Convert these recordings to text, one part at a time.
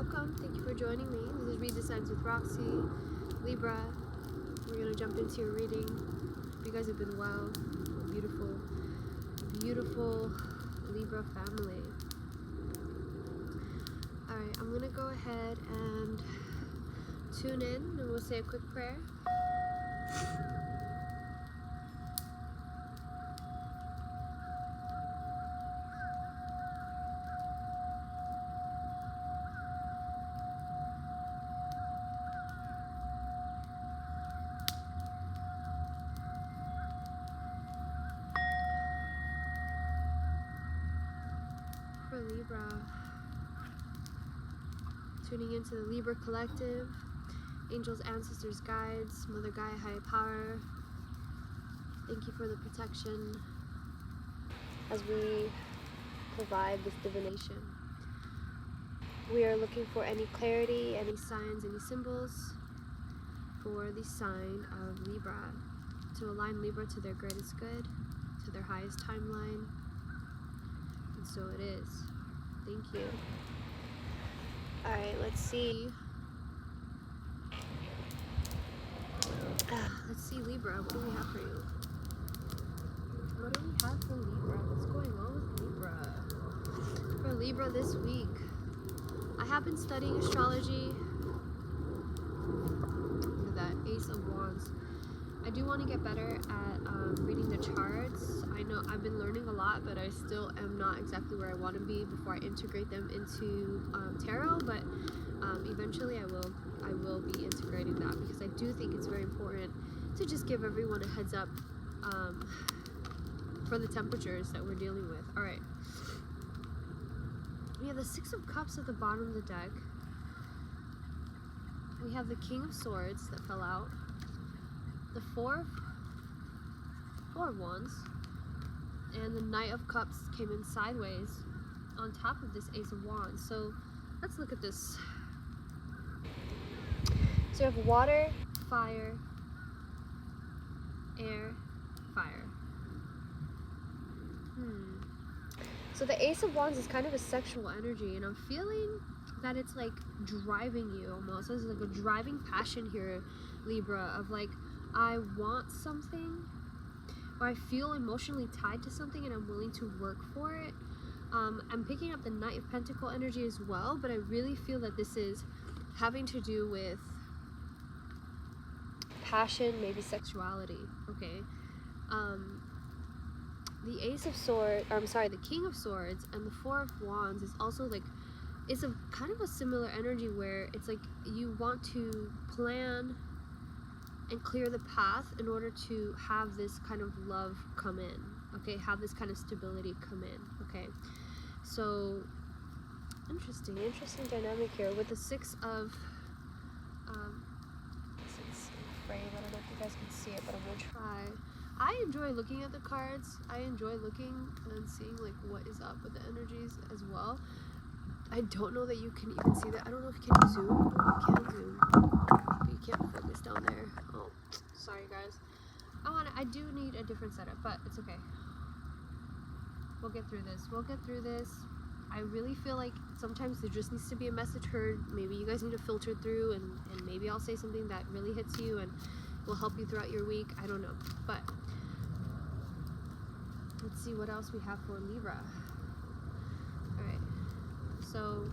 welcome. Thank you for joining me. This is Read the Signs with Roxy, Libra. We're going to jump into your reading. Hope you guys have been well. Beautiful, beautiful Libra family. Alright, I'm going to go ahead and tune in and we'll say a quick prayer. For Libra, tuning into the Libra collective, angels, ancestors, guides, Mother Gaia, higher power. Thank you for the protection as we provide this divination. We are looking for any clarity, any signs, any symbols for the sign of Libra, to align Libra to their greatest good, to their highest timeline. And so it is. Thank you. Alright, let's see. Let's see, Libra. What do we have for you? What do we have for Libra? What's going on with Libra? For Libra this week, I have been studying astrology. Look at that, Ace of Wands. I do want to get better at reading the charts. I know I've been learning a lot, but I still am not exactly where I want to be before I integrate them into tarot. But eventually, I will be integrating that, because I do think it's very important to just give everyone a heads up for the temperatures that we're dealing with. All right. We have the Six of Cups at the bottom of the deck. We have the King of Swords that fell out. The Four of Wands, and the Knight of Cups came in sideways on top of this Ace of Wands. So let's look at this. So you have water, fire, air, fire. So the Ace of Wands is kind of a sexual energy, and I'm feeling that it's like driving you almost. There's like a driving passion here, Libra, of like, I want something, or I feel emotionally tied to something and I'm willing to work for it. I'm picking up the Knight of Pentacle energy as well, but I really feel that this is having to do with passion, maybe sexuality, okay? The Ace of Swords, or I'm sorry, the King of Swords and the Four of Wands is also like, it's a kind of a similar energy where it's like you want to plan and clear the path in order to have this kind of love come in, okay? Have this kind of stability come in, okay? So, interesting dynamic here with the Six of frame. I don't know if you guys can see it, but I'm gonna try. I enjoy looking at the cards. I enjoy looking and seeing like what is up with the energies as well. I don't know that you can even see that. I don't know if you can zoom. You can zoom, but you can't focus down there. Oh, sorry guys. I do need a different setup, but it's okay. We'll get through this. I really feel like sometimes there just needs to be a message heard. Maybe you guys need to filter through, and maybe I'll say something that really hits you and will help you throughout your week. I don't know, but let's see what else we have for Libra. Alright, so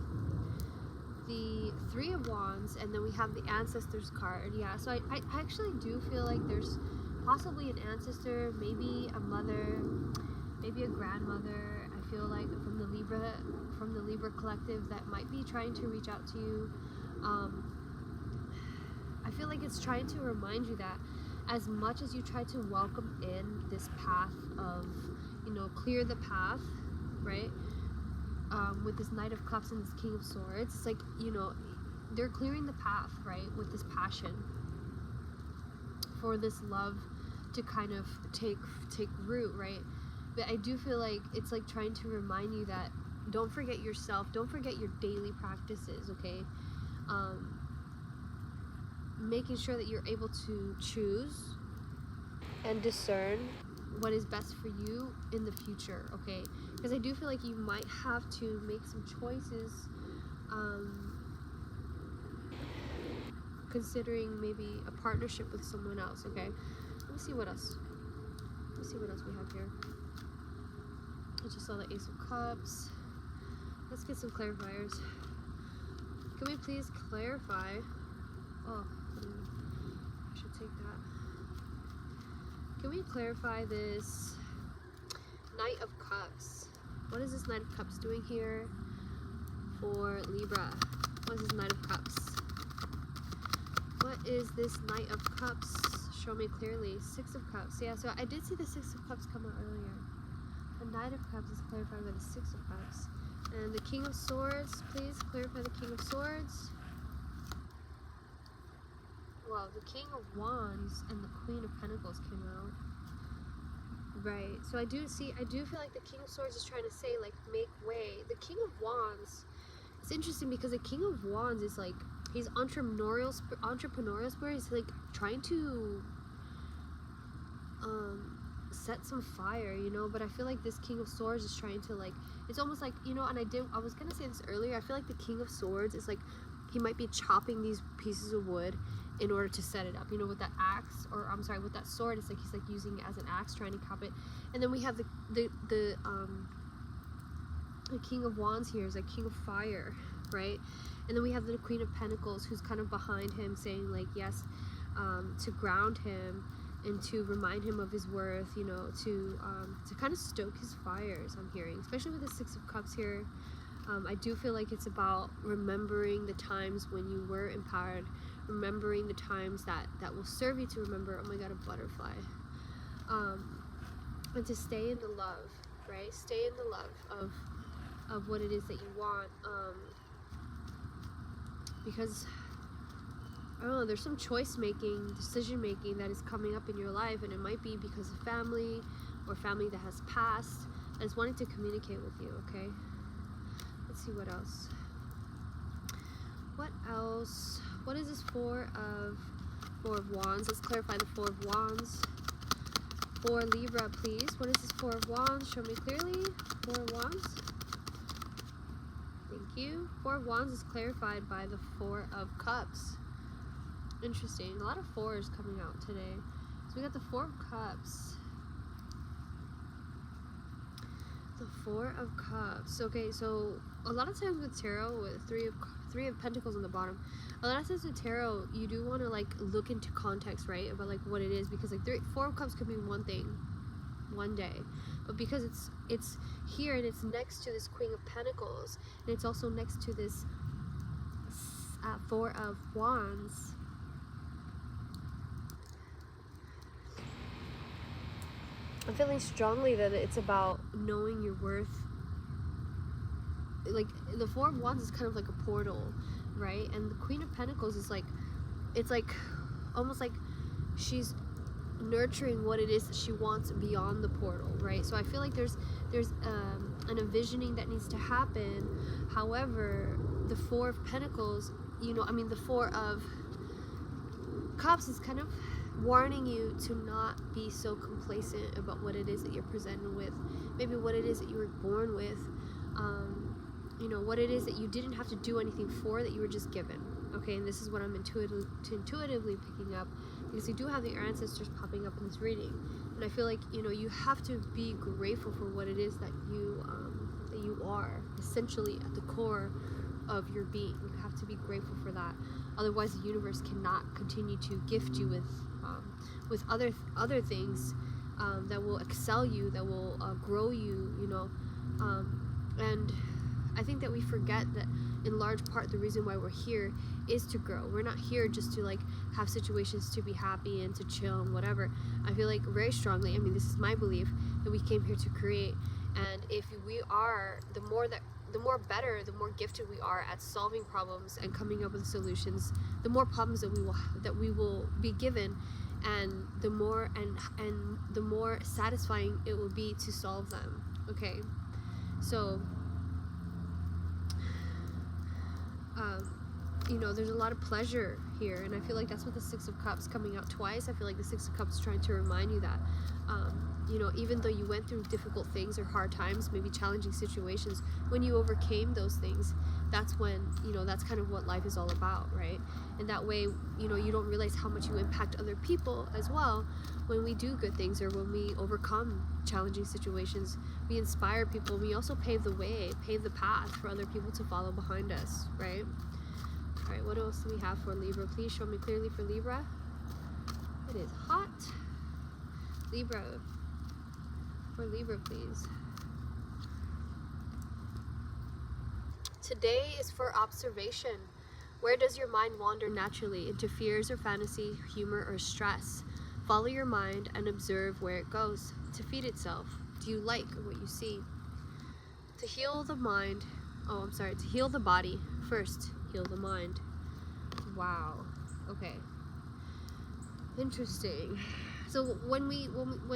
the Three of Wands, and then we have the Ancestors card. Yeah, so I actually do feel like there's possibly an ancestor, maybe a mother, maybe a grandmother. I feel like from the Libra collective that might be trying to reach out to you. I feel like it's trying to remind you that as much as you try to welcome in this path of, you know, clear the path, right? With this Knight of Cups and this King of Swords, it's like, you know, they're clearing the path, right? With this passion for this love to kind of take root, right? But I do feel like it's like trying to remind you that don't forget yourself, don't forget your daily practices, okay? Making sure that you're able to choose and discern what is best for you in the future, okay? Because I do feel like you might have to make some choices considering maybe a partnership with someone else, okay? Let me see what else. Let me see what else we have here. I just saw the Ace of Cups. Let's get some clarifiers. Can we please clarify? Oh, I should take that. Can we clarify this Knight of Cups? What is this Knight of Cups doing here for Libra? What is this Knight of Cups? What is this Knight of Cups? Show me clearly. Six of Cups. Yeah, so I did see the Six of Cups come out earlier. The Knight of Cups is clarified by the Six of Cups. And the King of Swords, please clarify the King of Swords. Well, the King of Wands and the Queen of Pentacles came out. Right, so I do feel like the King of Swords is trying to say, like, make way. The King of Wands, it's interesting because the King of Wands is like, he's entrepreneurial spirit. He's like trying to set some fire, you know, but I feel like this King of Swords is trying to, like, it's almost like, you know, and I was gonna say this earlier, I feel like the King of Swords is like, he might be chopping these pieces of wood in order to set it up, you know, with that axe, or I'm sorry, with that sword. It's like he's like using it as an axe, trying to chop it. And then we have the King of Wands here is like King of Fire, right? And then we have the Queen of Pentacles, who's kind of behind him, saying, like, yes, to ground him and to remind him of his worth, you know, to kind of stoke his fires, I'm hearing, especially with the Six of Cups here. I do feel like it's about remembering the times when you were empowered, remembering the times that will serve you to remember. Oh my God, a butterfly. And to stay in the love, right? Stay in the love of what it is that you want. Because, I don't know, there's some choice making, decision making that is coming up in your life, and it might be because of family or family that has passed and is wanting to communicate with you, okay? Let's see what else. What else? What is this Four of Wands? Let's clarify the Four of Wands. For Libra, please. What is this Four of Wands? Show me clearly. Four of Wands. Thank you. Four of Wands is clarified by the Four of Cups. Interesting. A lot of fours coming out today. So we got the Four of Cups. The Four of Cups. Okay, so a lot of times with tarot, with Three of Pentacles on the bottom, a lot of times with tarot, you do want to, like, look into context, right, about, like, what it is, because, like, Four of Cups could be one thing one day, but because it's here and it's next to this Queen of Pentacles, and it's also next to this Four of Wands, I'm feeling strongly that it's about knowing your worth. Like, the Four of Wands is kind of like a portal, right? And the Queen of Pentacles is like, it's like almost like she's nurturing what it is that she wants beyond the portal, right? So I feel like there's an envisioning that needs to happen. However, the Four of Pentacles, you know, I mean, the Four of Cups is kind of warning you to not be so complacent about what it is that you're presented with, maybe what it is that you were born with, you know, what it is that you didn't have to do anything for, that you were just given, okay? And this is what I'm intuitively picking up, because you do have your ancestors popping up in this reading, and I feel like, you know, you have to be grateful for what it is that you are, essentially at the core of your being. You have to be grateful for that. Otherwise, the universe cannot continue to gift you with other things that will excel you, that will grow you, you know. And I think that we forget that in large part the reason why we're here is to grow. We're not here just to, like, have situations to be happy and to chill and whatever. I feel like very strongly, I mean, this is my belief, that we came here to create. And if we are, the more better, the more gifted we are at solving problems and coming up with solutions, the more problems that we will be given, and the more and the more satisfying it will be to solve them. Okay, so you know, there's a lot of pleasure here, and I feel like that's what the Six of Cups coming out twice. I feel like the Six of Cups is trying to remind you that, you know, even though you went through difficult things or hard times, maybe challenging situations, when you overcame those things, that's when, you know, that's kind of what life is all about, right? And that way, you know, you don't realize how much you impact other people as well when we do good things or when we overcome challenging situations. We inspire people. We also pave the way, pave the path for other people to follow behind us, right? All right, what else do we have for Libra? Please show me clearly for Libra. It is hot. Libra. For Libra, please. Today is for observation. Where does your mind wander naturally? Into fears or fantasy, humor or stress? Follow your mind and observe where it goes. To feed itself. Do you like what you see? To heal the mind, to heal the body, first heal the mind. Wow. Okay. Interesting. So when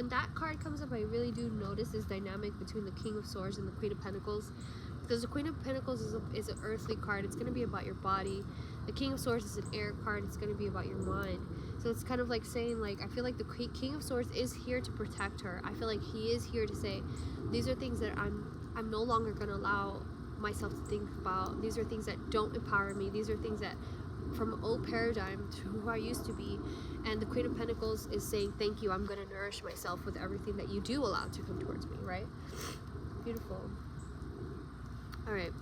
that card comes up, I really do notice this dynamic between the King of Swords and the Queen of Pentacles. Because the Queen of Pentacles is an earthly card. It's going to be about your body. The King of Swords is an air card. It's going to be about your mind. So it's kind of like saying, like, I feel like the King of Swords is here to protect her. I feel like he is here to say, these are things that I'm no longer going to allow myself to think about. These are things that don't empower me. These are things that from an old paradigm to who I used to be. And the Queen of Pentacles is saying, thank you, I'm going to nourish myself with everything that you do allow to come towards me, right? Beautiful. All right,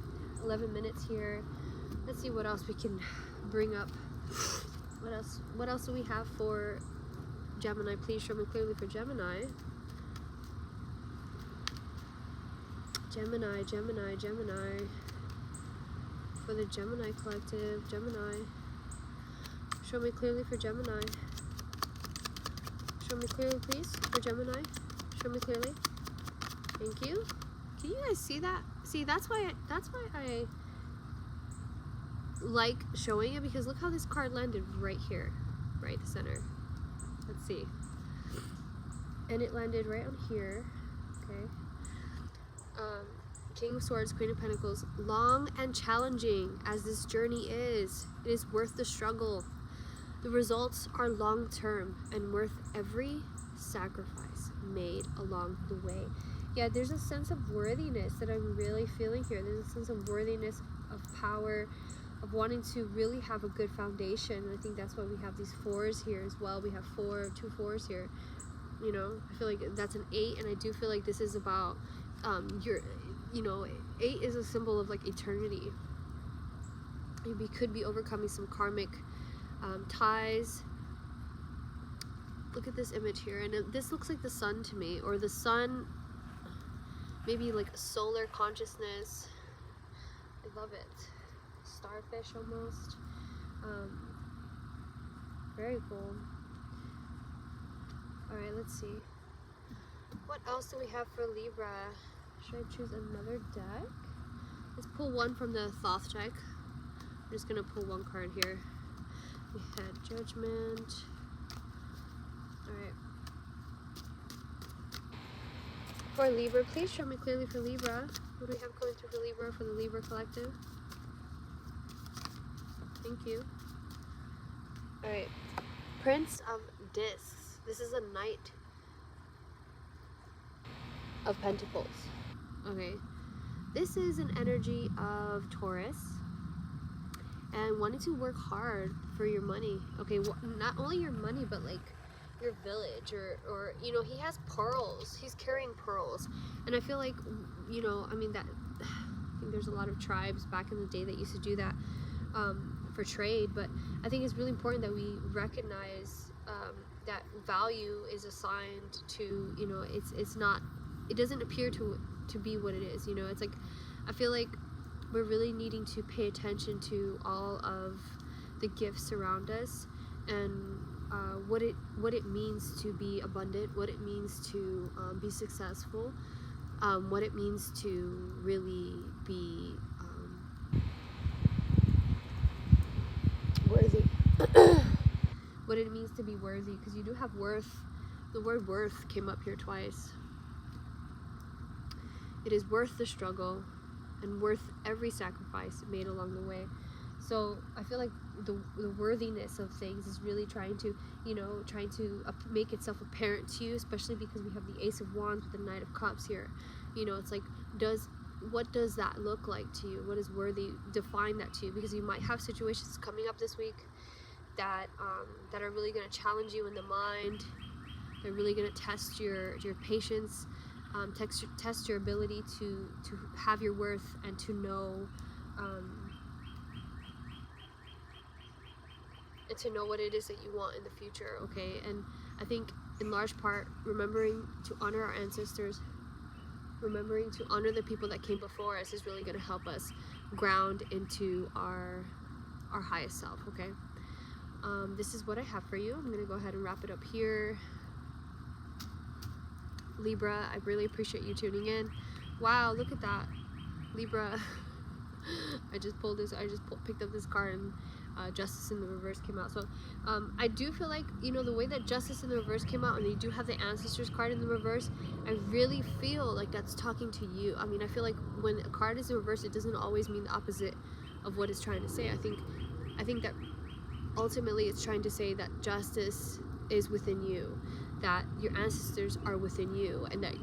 11 minutes here. Let's see what else we can bring up. What else do we have for Gemini? Please show me clearly for Gemini. Gemini. For the Gemini collective, Gemini. Show me clearly for Gemini. Show me clearly, please, for Gemini. Show me clearly. Thank you. Can you guys see that? See, that's why I like showing it, because look how this card landed right here, right the center. Let's see. And it landed right on here. Okay. King of Swords, Queen of Pentacles. Long and challenging as this journey is, it is worth the struggle. The results are long-term and worth every sacrifice made along the way. Yeah, there's a sense of worthiness that I'm really feeling here. There's a sense of worthiness, of power, of wanting to really have a good foundation. And I think that's why we have these fours here as well. We have two fours here. You know, I feel like that's an 8, and I do feel like this is about you know, 8 is a symbol of like eternity. You could be overcoming some karmic ties. Look at this image here, and this looks like the sun to me, or the sun, maybe like a solar consciousness. I love it. Starfish almost. Very cool. Alright, let's see. What else do we have for Libra? Should I choose another deck? Let's pull one from the Thoth deck. I'm just gonna pull one card here. We had Judgment. Alright. For Libra, please show me clearly for Libra. What do we have coming through for Libra, for the Libra collective? Thank you. Alright. Prince of Discs. This is a Knight of Pentacles. Okay. This is an energy of Taurus and wanting to work hard for your money. Okay, well, not only your money, but like your village, or you know, he has pearls. He's carrying pearls. And I feel like, you know, I mean, that I think there's a lot of tribes back in the day that used to do that for trade, but I think it's really important that we recognize that value is assigned to, you know, it's not, it doesn't appear to be what it is, you know. It's like, I feel like we're really needing to pay attention to all of the gifts around us, and what it means to be abundant, what it means to be successful, what it means to really be worthy. What it means to be worthy, because you do have worth. The word worth came up here twice. It is worth the struggle and worth every sacrifice made along the way. So I feel like the worthiness of things is really trying to, make itself apparent to you, especially because we have the Ace of Wands with the Knight of Cups here. It's like, what does that look like to you? What is worthy? Define that to you, because you might have situations coming up this week that are really going to challenge you in the mind. They're really going to test your patience, test your ability to have your worth and to know what it is that you want in the future, okay? And I think in large part, remembering to honor our ancestors, remembering to honor the people that came before us is really going to help us ground into our highest self, okay? This is what I have for you. I'm going to go ahead and wrap it up here. Libra, I really appreciate you tuning in. Wow, look at that. Libra, I just picked up this card, and Justice in the reverse came out. So I do feel like, the way that Justice in the reverse came out, and you do have the Ancestors card in the reverse, I really feel like that's talking to you. I mean, I feel like when a card is in reverse, it doesn't always mean the opposite of what it's trying to say. I think that ultimately it's trying to say that justice is within you, that your ancestors are within you, and that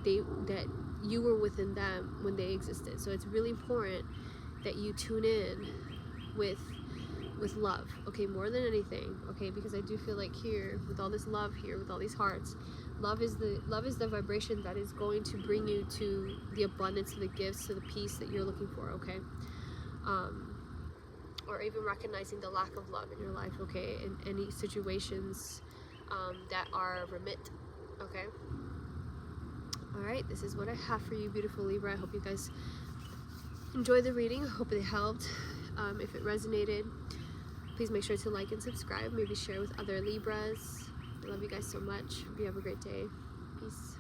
you were within them when they existed. So it's really important that you tune in with love, okay, more than anything, okay, because I do feel like here, with all this love here, with all these hearts, love is the vibration that is going to bring you to the abundance, to the gifts, to the peace that you're looking for, okay? Or even recognizing the lack of love in your life, okay, in any situations that are remit, okay? All right, this is what I have for you, beautiful Libra. I hope you guys enjoyed the reading. I hope it helped. If it resonated, please make sure to like and subscribe. Maybe share with other Libras. I love you guys so much. Hope you have a great day. Peace.